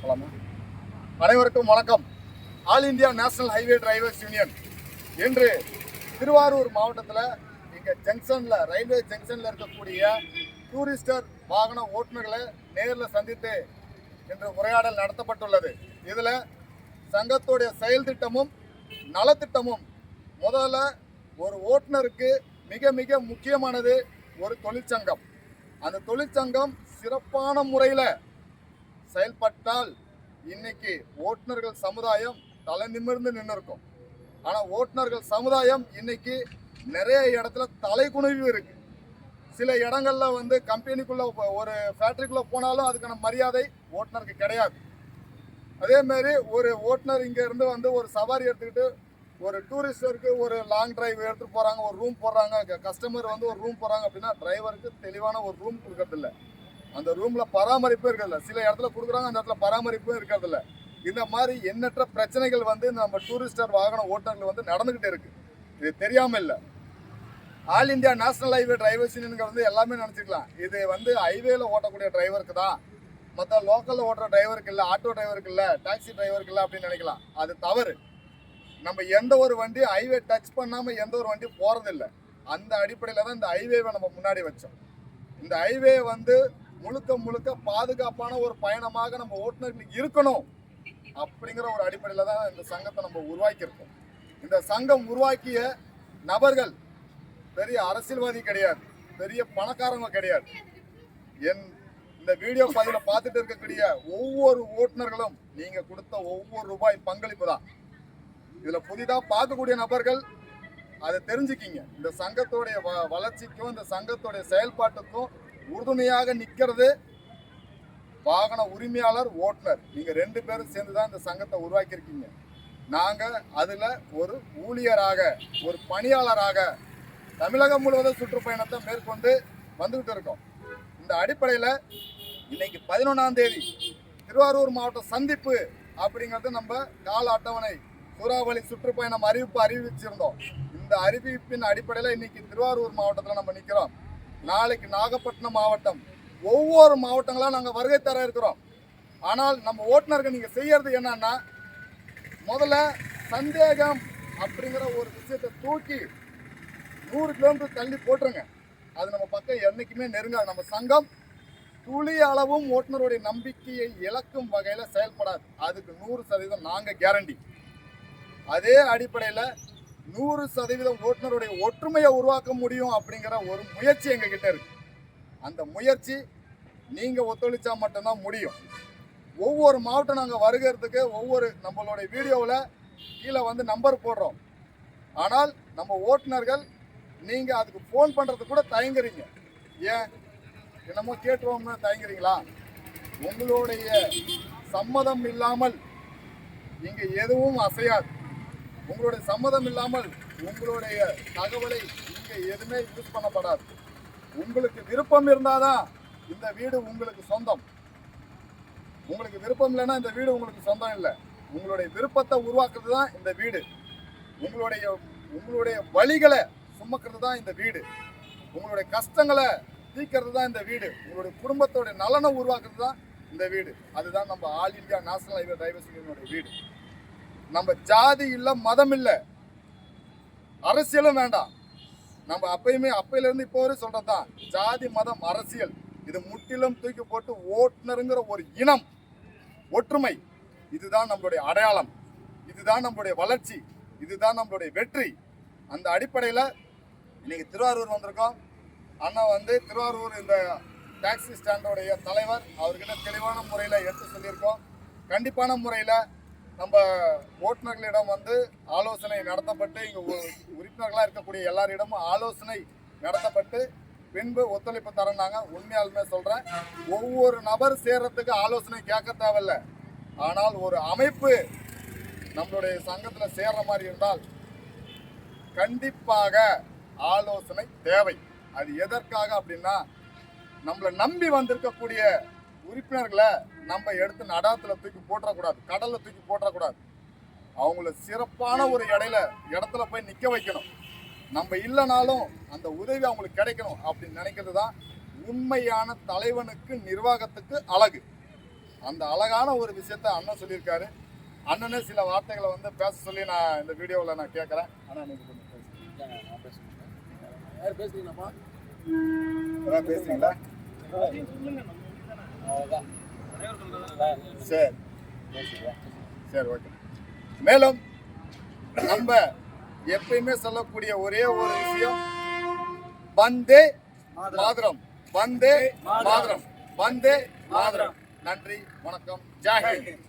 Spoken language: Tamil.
பார்க்கலாமா? அனைவருக்கும் வணக்கம். All India national highway drivers union இன்று திருவாரூர் மாவட்டத்தில் இங்கே ஜங்ஷனில் ரயில்வே ஜங்ஷனில் இருக்கக்கூடிய டூரிஸ்டர் வாகன ஓட்டுநர்களை நேரில் சந்தித்து இன்று உரையாடல் நடத்தப்பட்டுள்ளது. இதில் சங்கத்துடைய செயல் திட்டமும் நலத்திட்டமும் முதல்ல ஒரு ஓட்டுநருக்கு மிக மிக முக்கியமானது ஒரு தொழிற்சங்கம். அந்த தொழிற்சங்கம் சிறப்பான முறையில் செயல்பட்டால் இன்னைக்கு ஓட்டுநர்கள் சமுதாயம் தலை நிமிர்ந்து நின்று இருக்கும். ஆனால் ஓட்டுநர்கள் சமுதாயம் இன்னைக்கு நிறைய இடத்துல தலை குனிவு இருக்கு. சில இடங்கள்ல கம்பெனிக்குள்ள ஒரு ஃபேக்டரிக்குள்ள போனாலும் அதுக்கான மரியாதை ஓட்டுநருக்கு கிடையாது. அதே மாதிரி ஒரு ஓட்டுநர் இங்க இருந்து ஒரு சவாரி எடுத்துக்கிட்டு ஒரு டூரிஸ்டருக்கு ஒரு லாங் டிரைவ் எடுத்துட்டு போறாங்க, ஒரு ரூம் போடுறாங்க, கஸ்டமர் ஒரு ரூம் போறாங்க அப்படின்னா டிரைவருக்கு தெளிவான ஒரு ரூம் கொடுக்கறதில்ல. அந்த ரூம்ல பராமரிப்பு இருக்கிறதில்ல. சில இடத்துல கொடுக்குறாங்க, அந்த இடத்துல பராமரிப்பும் இருக்கிறதில்ல. இந்த மாதிரி எண்ணற்ற பிரச்சனைகள் நம்ம டூரிஸ்டர் வாகன ஓட்டுநர்கள் நடந்துகிட்டே இருக்கு. இது தெரியாம இல்லை. All India national highway drivers union எல்லாமே நினைச்சுக்கலாம் இது ஹைவேல ஓட்டக்கூடிய டிரைவருக்கு தான், மற்ற லோக்கல்ல ஓட்டுற டிரைவருக்கு இல்லை, ஆட்டோ டிரைவருக்கு இல்லை, டாக்ஸி டிரைவருக்கு இல்லை அப்படின்னு நினைக்கலாம். அது தவறு. நம்ம எந்த ஒரு வண்டி ஹைவே டச் பண்ணாம எந்த ஒரு வண்டி போறதில்லை. அந்த அடிப்படையில் தான் இந்த ஹைவேவை நம்ம முன்னாடி வச்சோம். இந்த ஹைவே முழுக்க முழுக்க பாதுகாப்பான ஒரு பயணமாக நம்ம ஓட்டுநர்களுக்கு இருக்கணும் அப்படிங்கிற ஒரு அடிப்படையில் தான் இந்த சங்கத்தை நம்ம உருவாக்கியிருக்கோம். இந்த சங்கம் உருவாக்கிய நபர்கள் பெரிய அரசியல்வாதி கிடையாது, பெரிய பணக்காரங்க கிடையாது. இந்த வீடியோ பதிவில் பார்த்துட்டு இருக்கக்கூடிய ஒவ்வொரு ஓட்டுநர்களும் நீங்க கொடுத்த ஒவ்வொரு ரூபாய் பங்களிப்பு தான். இதுல புதிதாக பார்க்கக்கூடிய நபர்கள் அதை தெரிஞ்சுக்கிங்க. இந்த சங்கத்தோடைய வளர்ச்சிக்கும் இந்த சங்கத்தோடைய செயல்பாட்டுக்கும் உறுதுணையாக நிற்கிறது வாகன உரிமையாளர், ஓட்டுநர். நீங்க 2 பேரும் சேர்ந்து தான் இந்த சங்கத்தை உருவாக்கியிருக்கீங்க. நாங்க அதுல ஒரு ஊழியராக, ஒரு பணியாளராக தமிழகம் முழுவதும் சுற்றுப்பயணத்தை மேற்கொண்டு வந்துகிட்டு இருக்கோம். இந்த அடிப்படையில் இன்னைக்கு 11ஆம் தேதி திருவாரூர் மாவட்ட சந்திப்பு அப்படிங்கிறது நம்ம கால அட்டவணை சூறாவளி சுற்றுப்பயணம் அறிவிச்சிருந்தோம். இந்த அறிவிப்பின் அடிப்படையில் இன்னைக்கு திருவாரூர் மாவட்டத்தில் நம்ம நிற்கிறோம். நாளைக்கு நாகப்பட்டினம் மாவட்டம், ஒவ்வொரு மாவட்டங்களாக நாங்கள் வருகை தர இருக்கிறோம். ஆனால் நம்ம ஓட்டுநர்கள் நீங்கள் செய்யறது என்னன்னா, முதல்ல சந்தேகம் அப்படிங்கிற ஒரு விஷயத்தை தூக்கி 100 கிலோமீட்டர் தள்ளி போட்டுருங்க. அது நம்ம பக்கம் என்னைக்குமே நெருங்காது. நம்ம சங்கம் துளி அளவும் ஓட்டுநருடைய நம்பிக்கையை இழக்கும் வகையில் செயல்படாது. அதுக்கு 100% நாங்கள் கேரண்டி. அதே அடிப்படையில் 100% ஓட்டுநருடைய ஒற்றுமையை உருவாக்க முடியும் அப்படிங்கிற ஒரு முயற்சி எங்ககிட்ட இருக்கு. அந்த முயற்சி நீங்க ஒத்துழைச்சா மட்டும்தான் முடியும். ஒவ்வொரு மாவட்டம் நாங்கள் வருகிறதுக்கு ஒவ்வொரு நம்மளுடைய வீடியோவில் கீழே நம்பர் போடுறோம். ஆனால் நம்ம ஓட்டுநர்கள் நீங்க அதுக்கு ஃபோன் பண்றதுக்கு கூட தயங்குறீங்க. ஏன் என்னமோ கேட்டுருவோம்னு தயங்குறீங்களா? உங்களுடைய சம்மதம் இல்லாமல் இங்க எதுவும் அசையாது. உங்களுடைய சம்மதம் இல்லாமல் உங்களுடைய தகவலை இங்கே எதுவுமே யூஸ் பண்ணப்படாது. உங்களுக்கு விருப்பம் இருந்தாதான் இந்த வீடு உங்களுக்கு சொந்தம். உங்களுக்கு விருப்பம் இல்லைன்னா இந்த வீடு உங்களுக்கு சொந்தம் இல்லை. உங்களுடைய விருப்பத்தை உருவாக்குறது தான் இந்த வீடு. உங்களுடைய வழிகளை சுமக்கிறது தான் இந்த வீடு. உங்களுடைய கஷ்டங்களை தீர்க்கிறது தான் இந்த வீடு. உங்களுடைய குடும்பத்தோடைய நலனை உருவாக்குறது தான் இந்த வீடு. அதுதான் நம்ம all India national highway drivers யூனியனுடைய வீடு. நம்ம ஜாதி இல்லை, மதம் இல்லை, அரசியலும் வேண்டாம். நம்ம அப்பையிலிருந்து இப்போ வரை சொல்றதுதான் ஜாதி, மதம், அரசியல் இது முற்றிலும் தூக்கி போட்டு ஓட்டுநருங்கிற ஒரு இனம், ஒற்றுமை, இதுதான் நம்மளுடைய அடையாளம், இதுதான் நம்மளுடைய வளர்ச்சி, இதுதான் நம்மளுடைய வெற்றி. அந்த அடிப்படையில் இன்னைக்கு திருவாரூர் வந்திருக்கோம். அண்ணா திருவாரூர் இந்த டாக்ஸி ஸ்டாண்டோடைய தலைவர், அவர்கிட்ட தெளிவான முறையில் எடுத்து சொல்லியிருக்கோம். கண்டிப்பான முறையில் நம்ம ஓட்டுநர்களிடம் ஆலோசனை நடத்தப்பட்டு, இங்கே உறுப்பினர்களாக இருக்கக்கூடிய எல்லாரிடமும் ஆலோசனை நடத்தப்பட்டு பின்பு ஒத்துழைப்பு தரனாங்க. உண்மையாலுமே சொல்கிறேன், ஒவ்வொரு நபர் சேர்றதுக்கு ஆலோசனை கேட்க தேவையில்ல. ஆனால் ஒரு அமைப்பு நம்மளுடைய சங்கத்தில் சேர்ற மாதிரி இருந்தால் கண்டிப்பாக ஆலோசனை தேவை. அது எதற்காக அப்படின்னா, நம்மளை நம்பி வந்திருக்கக்கூடிய உறுப்பினர்களை நம்ம எடுத்து நடாத்துல தூக்கி போட்டக்கூடாது, கடல்ல தூக்கி போட்டக்கூடாது. அவங்கள சிறப்பான ஒரு இடத்துல போய் நிற்க வைக்கணும். நம்ம இல்லைனாலும் அந்த உதவி அவங்களுக்கு கிடைக்கணும் அப்படின்னு நினைக்கிறது தான் உண்மையான தலைவனுக்கு, நிர்வாகத்துக்கு அழகு. அந்த அழகான ஒரு விஷயத்த அண்ணன் சொல்லியிருக்காரு. அண்ணனே சில வார்த்தைகளை வந்து பேச சொல்லி நான் இந்த வீடியோவில் நான் கேட்குறேன். அண்ணா நீங்கள் கொஞ்சம் பேசுறீங்களாப்பா? பேசுறீங்களா? சரி சரி, ஓகே. மேலும் நம்ம எப்பயுமே சொல்லக்கூடிய ஒரே ஒரு விஷயம், வந்தே மாதரம், வந்தே மாதரம், வந்தே மாதரம். நன்றி, வணக்கம், ஜெய் ஹிந்த்.